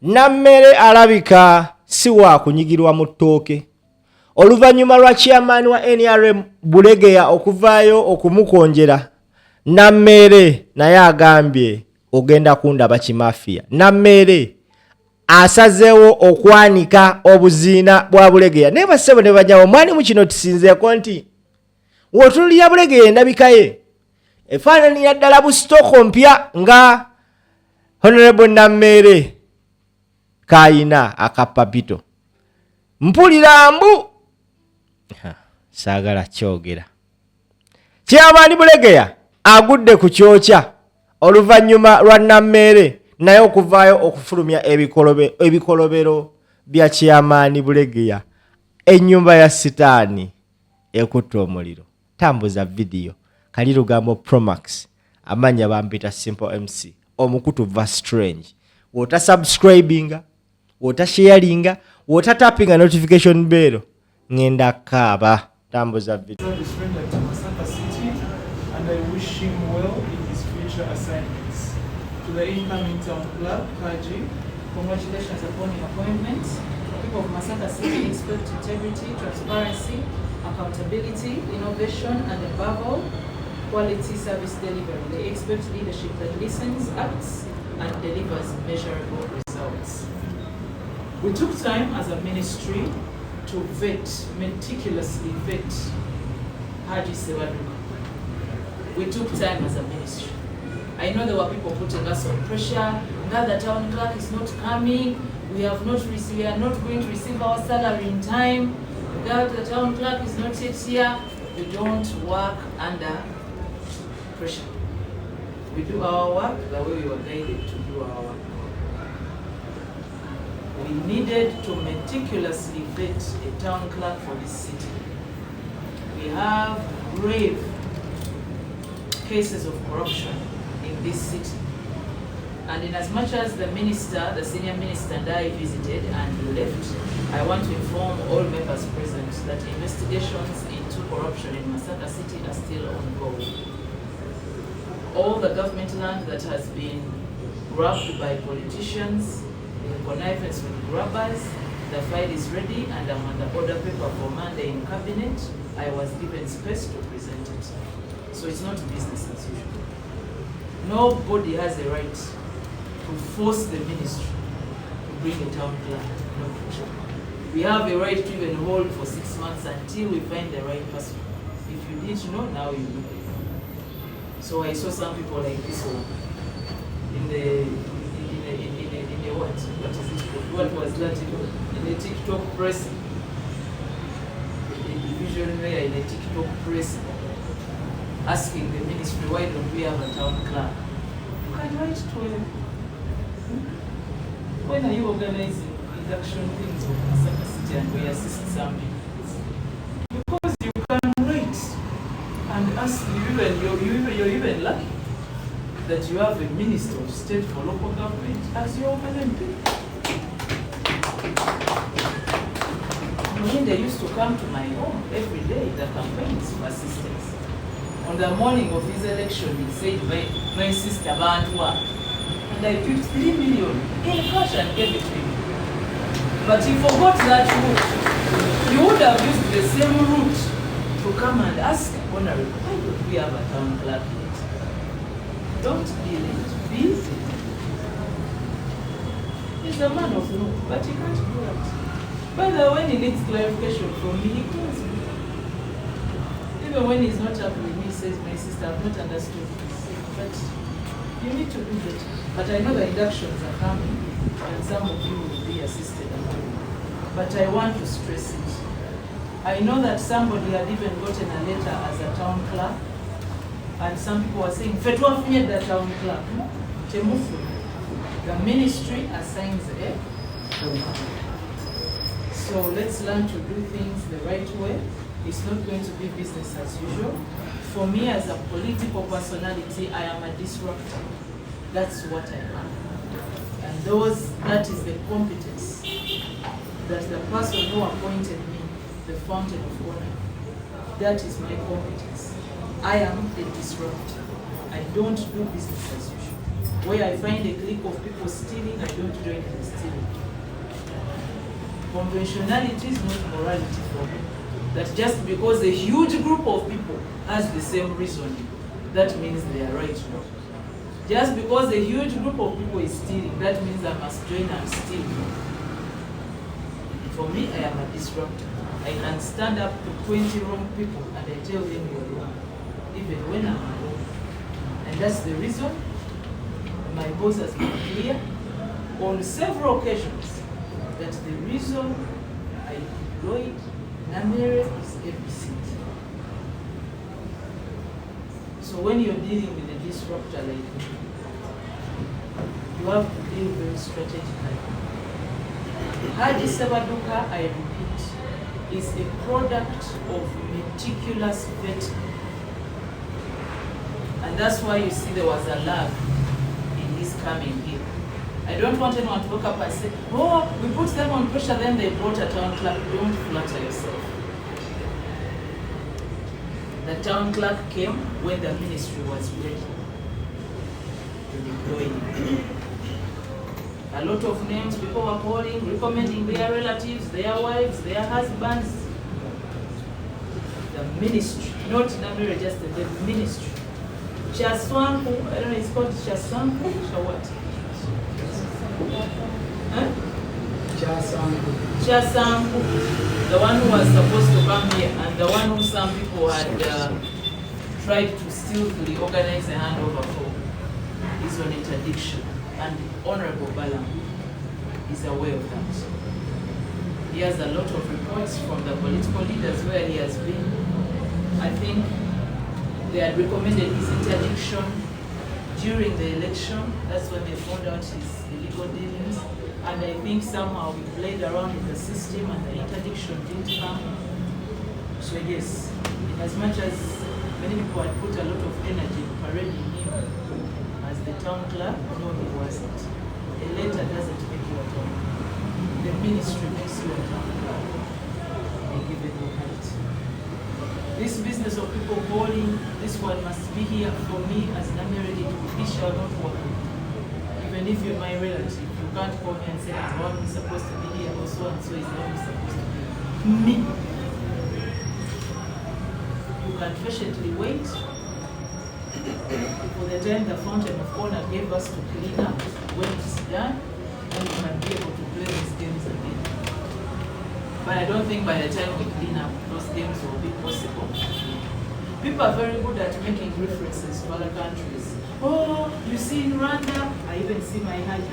Nameere alabika si wa kunyigirwa mu ttooke. Oluvannyuma lwa chairman wa NRM Bulegeya okuvaayo okumukonjera, Nameere naye agambye Ogenda Kundaba Kimafiya. Nameere asazeewo okwanika obuziina bwa Bulegeya. Naye bassebo ne banyawo mwani mu kino tusinzeeko nti w'otunuulira Bulegeya endabika ye efaananira ddala bu sitooko mpya nga Honorable Nameere kaayina akapapito. Mpulira mbu saagala kyogera. Chairman Bulegeya agudde ku kyokya oluvannyuma lwa Nameere naye okuvaayo okufulumya ebikolobero bya Chairman Bulegeya. Ennyumba ya sitaani ekutte omuliro. Tambuza video kali lugambo Promax amanya bampita Simple MC omukutu va strange. Wota subscribinga, wota sharinga, wota tappinga notification bell ngenda kaaba. Tambuza video. And I wish him well in his future assignments. To the incoming town clerk, Kaji, congratulations upon your appointment. People of Masaka City expect integrity, transparency, accountability, innovation, and above all, quality service delivery. They expect leadership that listens, acts, and delivers measurable results. We took time as a ministry to meticulously vet Haji Sewaduka. We took time as a ministry. I know there were people putting us on pressure. Now the town clerk is not coming. We are not going to receive our salary in time. Now the town clerk is not yet here. We don't work under pressure. We do our work the way we were guided to do our work. We needed to meticulously vet a town clerk for this city. We have grave cases of corruption in this city. And in as much as the minister, the senior minister and I visited and left, I want to inform all members present that investigations into corruption in Masaka City are still ongoing. All the government land that has been grabbed by politicians, in connivance with grabbers, the file is ready and I'm under order paper for Monday in cabinet. I was given space to present it. So it's not business as usual. Nobody has a right to force the ministry to bring a town clerk. No pressure. We have a right to even hold for 6 months until we find the right person. If you didn't know, now you know. So I saw some people like this one in the what is it? What was that? In the TikTok press, the division there in the TikTok press, asking the ministry, why don't we have a town clerk? You can write to him. When are you organizing induction things of Masaka City and we assist some people? Because you can write and ask, you're even lucky that you have a Minister of State for Local Government as your MP. They used to come to my home every day, the campaigns for assistance. On the morning of his election, he said, my sister Bantua, and I picked 3 million in cash and gave it to him. But he forgot that route. You would have used the same route to come and ask, Honorable, why don't we have a town clerk yet? Don't be late, be late. He's a man of law, but he can't do that. By the way, when he needs clarification from me, he calls me. Even when he's not happy with me, he says, my sister, I've not understood this. But you need to do that. But I know the inductions are coming, and some of you will be assisted. But I want to stress it. I know that somebody had even gotten a letter as a town clerk, and some people were saying, Fetwa fired the town clerk. Temufu. The ministry assigns a So let's learn to do things the right way. It's not going to be business as usual. For me as a political personality, I am a disruptor. That's what I am. And that is the competence that the person who appointed me, the fountain of honor, that is my competence. I am a disruptor. I don't do business as usual. Where I find a clique of people stealing, I don't join in the stealing. Conventionality is not morality for me. That just because a huge group of people has the same reasoning, that means they are right. No. Just because a huge group of people is stealing, that means I must join and steal. For me, I am a disruptor. I can stand up to 20 wrong people and I tell them you're wrong, even when I'm alone. And that's the reason my boss has been clear on several occasions that the reason I deployed Nameere is ABC. So when you're dealing with a disruptor like me, you have to deal very strategically. Addis Abaduka, I repeat, is a product of meticulous vetting. And that's why you see there was a lag in his coming here. I don't want anyone to wake up and say, oh, we put them on pressure, then they brought a town clerk. Don't flatter yourself. The town clerk came when the ministry was ready to deploy him. A lot of names people were calling, recommending their relatives, their wives, their husbands. The ministry, not Nameere, just the ministry. Chaswanku, I don't know, it's called Chaswanku, or what? Huh? Chasanku, the one who was supposed to come here, and the one who some people had tried to skillfully organize a handover for, is on interdiction. And Honorable Balam is aware of that. He has a lot of reports from the political leaders where he has been. I think they had recommended his interdiction during the election. That's when they found out his illegal dealings. And I think somehow we played around in the system and the interdiction didn't come. So yes, in as much as many people had put a lot of energy in parading him as the town clerk, no, he wasn't. A letter doesn't make you a town clerk. The ministry makes you a town clerk. They give it the height. This business of people calling, this one must be here for me as Nameere, it shall not work. Even if you're my relative, you can't call me and say, I'm the one who's supposed to be here, or so and so is the one who's supposed to be here. Me. You can patiently wait for the time the fountain of honor gave us to clean up. When it's done, and you can be able to play these games again. But I don't think by the time we clean up, those games will be possible. People are very good at making references to other countries. Oh, you see in Rwanda, I even see my Hajj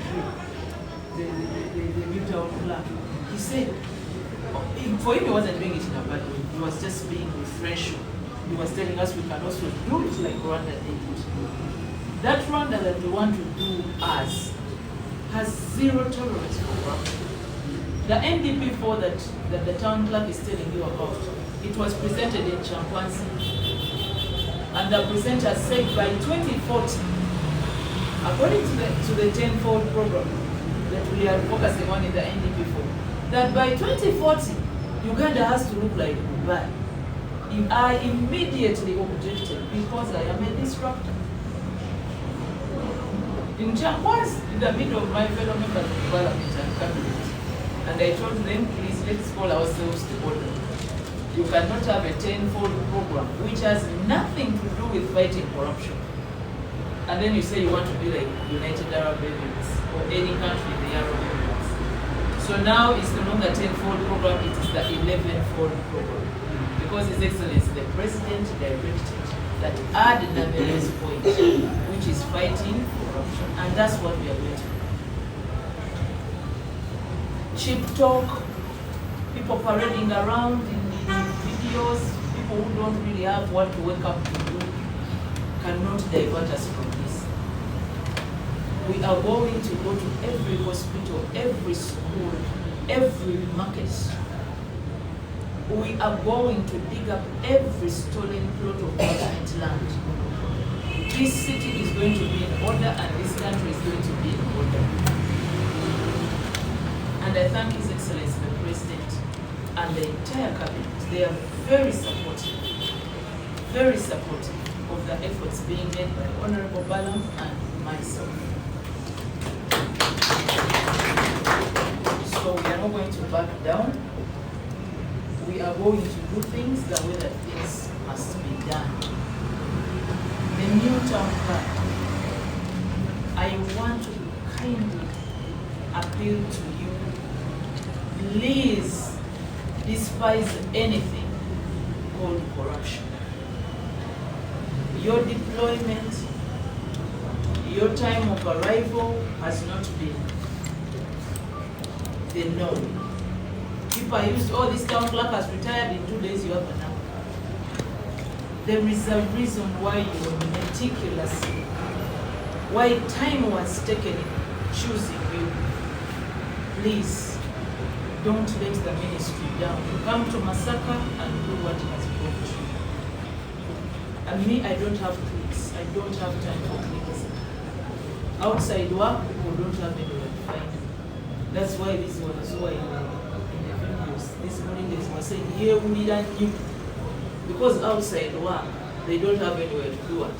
the new town clerk. He said, for him he wasn't doing it in a bad way. He was just being referential. He was telling us we can also do it like Rwanda did it. That Rwanda that we want to do as has zero tolerance for corruption. The NDP4 that the town clerk is telling you about, it was presented in Chankwanzi. And the presenter said by 2040, according to the 10-fold program that we are focusing on in the NDP4, that by 2040, Uganda has to look like Dubai. I immediately objected because I am a disruptor. In Chankwanzi, in the middle of my fellow members of parliament and cabinet, and I told them, please, let's call ourselves to order. You cannot have a 10-fold program which has nothing to do with fighting corruption. And then you say you want to be like United Arab Emirates or any country in the Arab Emirates. So now it's no longer 10-fold program, it is the 11-fold program. Because His Excellency, the President directed that add Nameere's point, which is fighting corruption. And that's what we are going to do. Cheap talk, people parading around in videos, people who don't really have what to wake up to do, cannot divert us from this. We are going to go to every hospital, every school, every market. We are going to dig up every stolen plot of government land. This city is going to be in order and this country is going to be in order. And I thank His Excellency the President and the entire cabinet. They are very supportive of the efforts being made by Honorable Balam and myself. back down. We are going to do things the way that things must be done. The new town plan, I want to kindly appeal to you. Please despise anything called corruption. Your deployment, your time of arrival has not been the norm. People are used, oh, this town clerk has retired in 2 days, you have a number. There is a reason why you are meticulous, why time was taken in choosing you. Please, don't let the ministry down. Come to Masaka and do what has brought you. And me, I don't have clicks. I don't have time for clicks. Outside work, people don't have anywhere to find me. That's why this was why in the videos this morning they were saying, yeah, we need a new. Because outside work, they don't have anywhere to do it.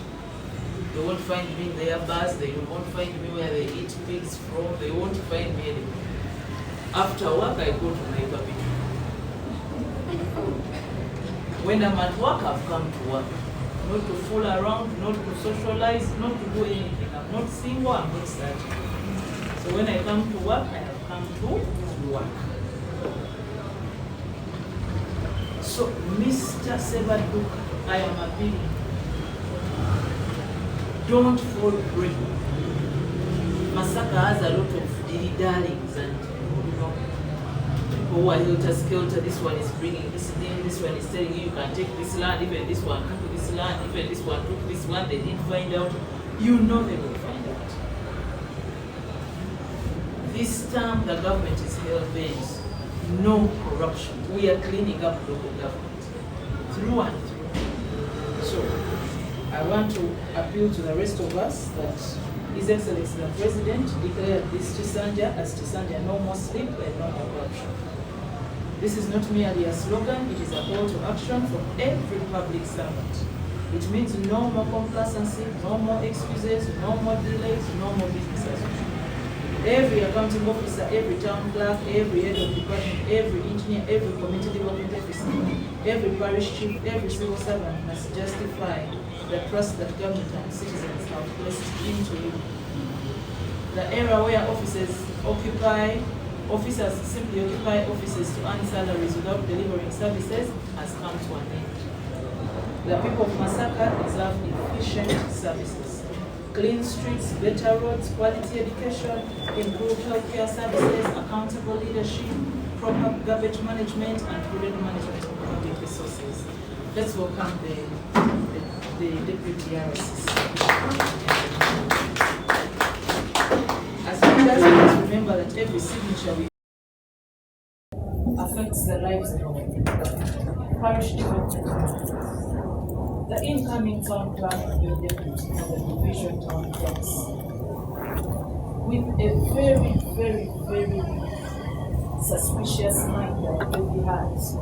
They won't find me in their bars, they won't find me where they eat pigs from, they won't find me anywhere. After work, I go to neighborhood. When I'm at work, I've come to work. Not to fool around, not to socialize, not to do anything. I'm not single, I'm not searching. So when I come to work, I have come to work. So, Mr. Sebaduk, I am appealing. Don't fall prey. Masaka has a lot of dilly-darlings and people who are helter-skelter. This one is bringing this in, this one is telling you can take this land, even this one took this land, even this one took this one, they didn't find out. You know they will find out. This time the government is hell-bent. No corruption. We are cleaning up local government through and through. So, I want to appeal to the rest of us that His Excellency the President declared this Chisanja as Chisanja, no more sleep and no more corruption. This is not merely a slogan, it is a call to action from every public servant. It means no more complacency, no more excuses, no more delays, no more business as usual. Every accounting officer, every town clerk, every head of department, every engineer, every community development officer, every parish chief, every civil servant must justify the trust that government and citizens have placed into you. The era where officers simply occupy offices to earn salaries without delivering services has come to an end. The people of Masaka deserve efficient services. Clean streets, better roads, quality education, improved healthcare services, accountable leadership, proper garbage management, and prudent management of public resources. Let's welcome the Deputy RSC. As leaders, let's remember that every signature we affects the lives of our people. Parish development. The incoming town clerk and your deputy for the division town clerks, with a very, very, very suspicious mind that he has,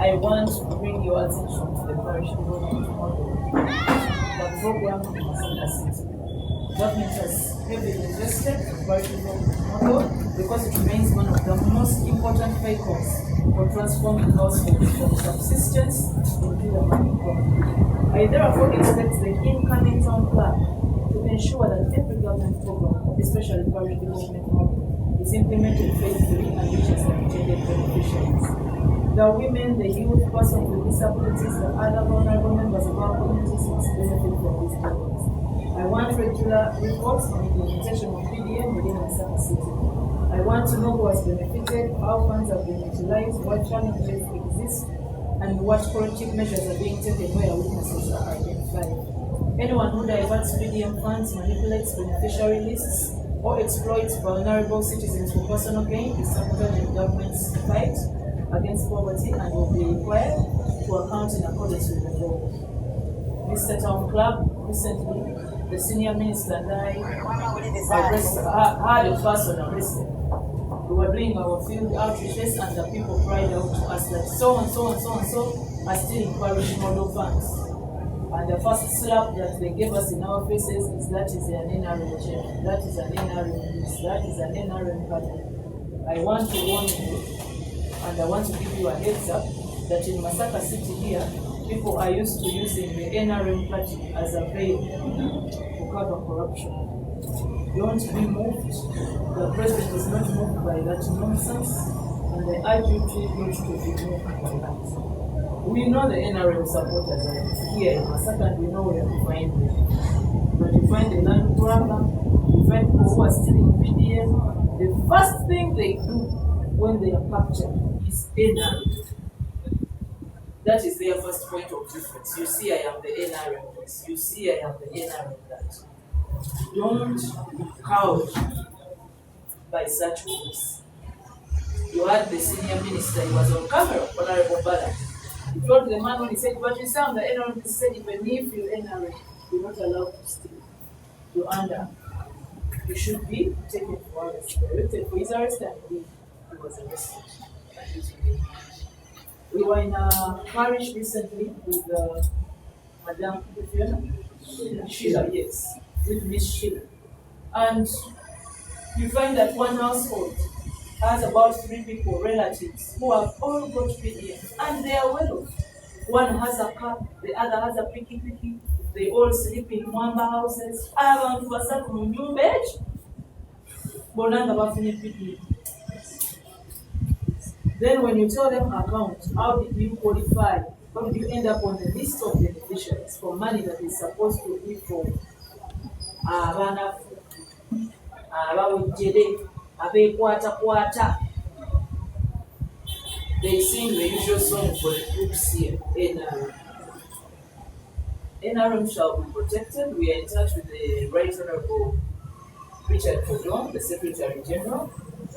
I want to bring your attention to the parish development model. The program is in the city. Government has heavily invested in parish development model because it remains one of the most important vehicles for transforming households from subsistence into the money economy. I therefore expect the incoming town clerk to ensure that every government program, especially parish development model, is implemented faithfully and reaches the intended beneficiaries. The women, the youth, persons with disabilities, the other vulnerable members of our communities must benefit from these programs. I want regular reports on implementation of PDM within Masaka City. I want to know who has benefited, how funds have been utilized, what challenges exist, and what corrective measures are being taken where weaknesses are identified. Anyone who diverts PDM funds, manipulates beneficiary lists, or exploits vulnerable citizens for personal gain is supported in government's fight against poverty and will be required to account in accordance with the law. Mr. Town Clerk, recently, the senior minister and I had a person arrested. We were doing our field outreaches and the people cried out to us that so and so and so and so are still in parish model funds. And the first slap that they gave us in our faces is that is an NRM chair, that is an NRM this, that is an NRM party. I want to warn you, and I want to give you a heads up that in Masaka City here, people are used to using the NRM party as a veil to cover corruption. Don't be moved. The president is not moved by that nonsense, and I urge you not to be moved by that. We know the NRM supporters are here in Masaka, and we know where to find them. But you find the land grabber, you find people who are stealing PDM. The first thing they do when they are captured is NRM. That is their first point of difference. You see, I am the NRM this. You see, I am the NRM that. Don't be cowed by such moves. You had the senior minister, he was on camera, Honorable Bala. He told the man when he said, but you sound the NRM, he said, even if you're NRM, you're not allowed to steal. You're under. You should be taken for arrest. Directed for his arrest, and he was arrested. We were in a parish recently with Madame Sheila, yes, with Miss Sheila. And you find that one household has about 3 people, relatives, who have all got PDM, and they are well off. One has a car, the other has a piki. They all sleep in Mwamba houses. Abantu basatu mu nyumba ekyo bonanga bafunye PDM. Then when you tell them account, how did you qualify? How did you end up on the list of beneficiaries for money that is supposed to be for abanafu, abawejjere, abeekwatakwata? They sing the usual song for the groups here, NRM. NRM shall be protected. We are in touch with the Right Honorable Richard Kodon, the Secretary General.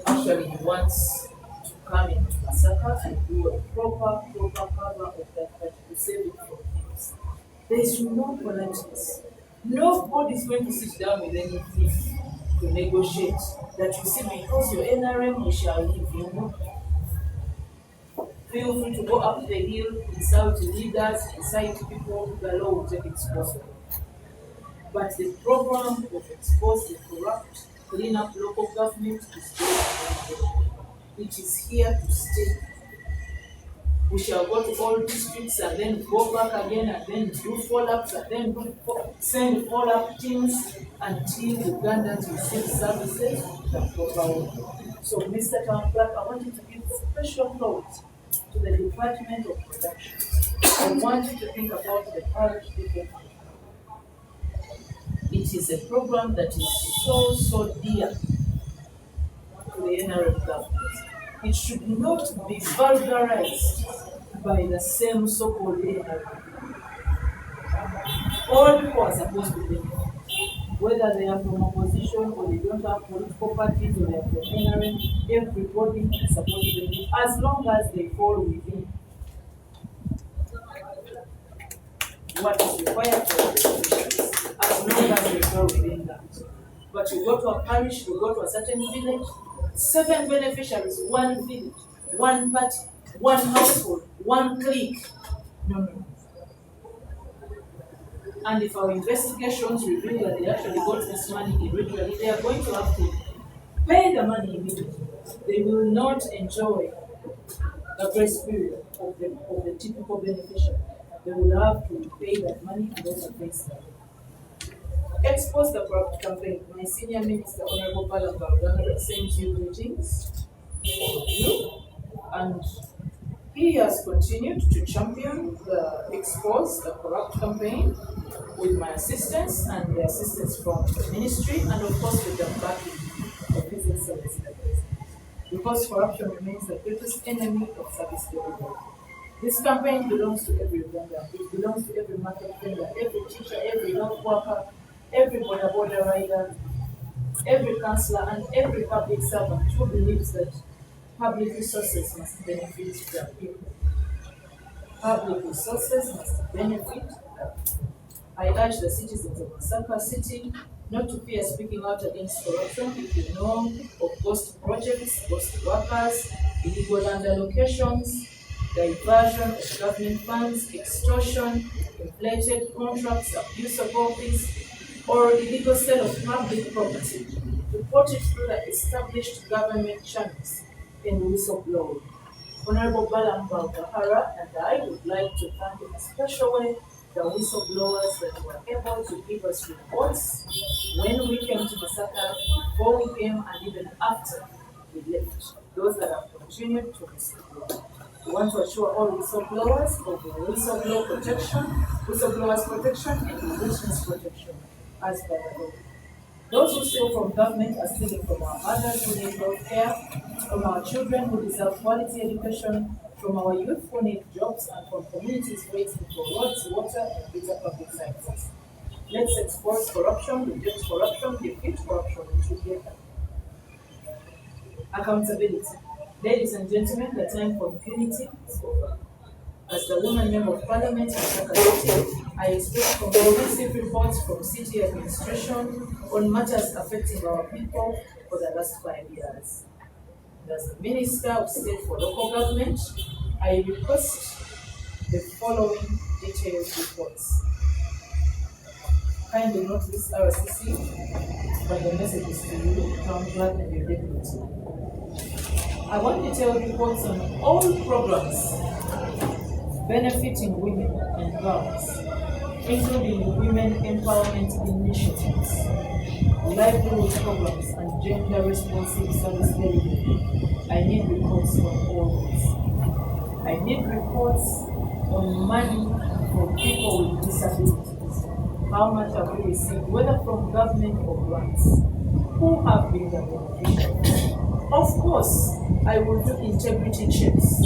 Actually, he wants to come into Masaka and do a proper cover of that country to save it from thieves. There is no politeness. Nobody is going to sit down with any thief to negotiate that you see because you're NRM, we shall leave you. Feel free to go up the hill, insult leaders, incite people, the law will take its course. But the program of expose the corrupt, clean up local government is going on. It is here to stay. We shall go to all districts and then go back again and then do follow-ups and then send follow-up teams until Ugandans receive services that proper. So, Mr. Town Clerk, I want you to give special thought to the Department of Production. I want you to think about the parish people. It is a program that is so dear to the NRM government. It should not be vulgarized by the same so-called NRM. All people are supposed to benefit, whether they are from opposition or they don't have political parties or they are from NRM. Everybody is supposed to benefit as long as they fall within what is required for the beneficiaries, as long as they fall within that. But you go to a parish, you go to a certain village, 7 beneficiaries, 1 village, 1 party, 1 household, 1 clique. No. And if our investigations reveal that they actually got this money irregularly, they are going to have to pay the money immediately. They will not enjoy the grace period of the typical beneficiary. They will have to pay that money and also face that. Expose the corrupt campaign. My senior minister, Honorable Balanga, sends you greetings, all of you, and he has continued to champion the expose the corrupt campaign with my assistance and the assistance from the ministry, and of course with the backing of His Excellency the President. Because corruption remains the greatest enemy of service delivery. This campaign belongs to every vendor. It belongs to every market vendor, every teacher, every health worker, every border rider, every councillor, and every public servant who believes that public resources must benefit the people. Public resources must benefit the people. I urge the citizens of Masaka City not to fear speaking out against corruption. If you know of ghost projects, ghost workers, illegal land allocations, diversion of government funds, extortion, inflated contracts, abuse of office, or illegal sale of public property, to reported through the established government channels in Whistleblower. Honorable Balam Balgahara and I would like to thank in a special way the whistleblowers that were able to give us reports when we came to Masaka, before we came, and even after we left. Those that have continued to whistleblow. We want to assure all whistleblowers of the whistleblowers protection and witness protection as per the law. Those who steal from government are stealing from our mothers who need health care, from our children who deserve quality education, from our youth who need jobs, and from communities waiting for roads, water, and better public services. Let's expose corruption, reject corruption, defeat corruption together. Accountability. Ladies and gentlemen, the time for impunity is over. As the woman member of parliament in Masaka City, I expect comprehensive reports from city administration on matters affecting our people for the last 5 years. As the Minister of State for Local Government, I request the following detailed reports. Kindly note this RCC, but the message is to you, Town Clerk and your deputy. I want detailed reports on all programs benefiting women and girls, including women empowerment initiatives, livelihood programs, and gender-responsive service delivery. I need reports on all this. I need reports on money for people with disabilities. How much have we received, whether from government or grants? Who have been the beneficiaries? Of course, I will do integrity checks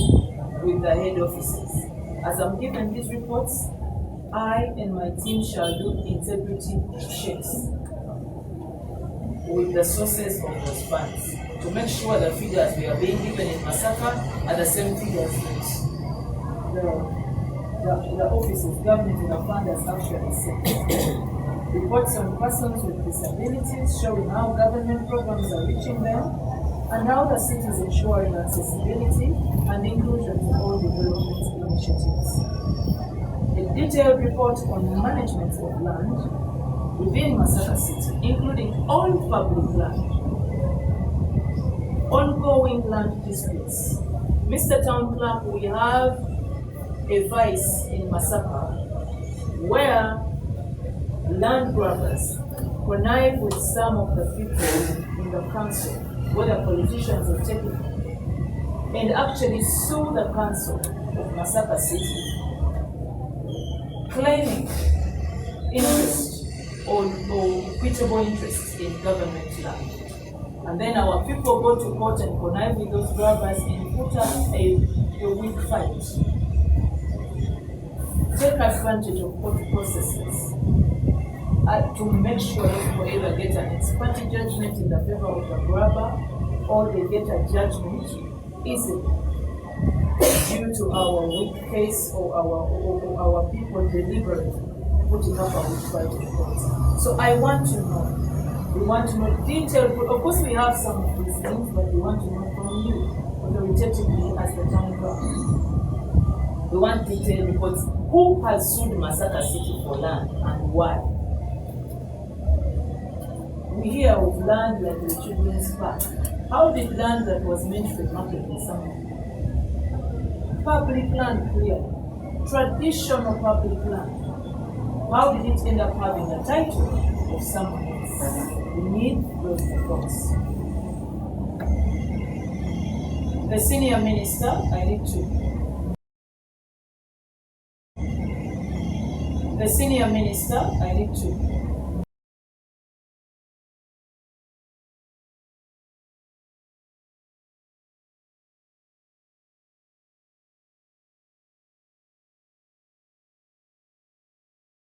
with the head offices. As I'm given these reports, I and my team shall do integrity checks with the sources of those funds to make sure the figures we are being given in Masaka are the same figures that the offices, government and the funders actually set. Reports on persons with disabilities showing how government programs are reaching them and how the city is ensuring accessibility and inclusion to all development initiatives. A detailed report on management of land within Masaka City, including all public land, ongoing land disputes. Mr. Town Clerk, we have a vice in Masaka where land grabbers connive with some of the people in the council, whether politicians or taken, and actually sue the council of Masaka City, claiming interest or equitable interest in government land. And then our people go to court and connive with those grabbers and put up a weak fight. Take advantage of court processes to make sure that people either get an ex parte judgment in the favor of the grabber or they get a judgment easily due to our weak case or our people deliberately putting up a weak fight in court. So I want to know, we want to know detailed, of course we have some of these things, but we want to know from you, authoritatively as the town clerk. We want detailed reports. Who has sued Masaka City for land and why? We hear of land like the Children's Park. How did land that was meant for market be somewhere? Public land clear, traditional public land. How did it end up having a title of someone else? We need those reports. The senior minister, I need to. The senior minister, I need to.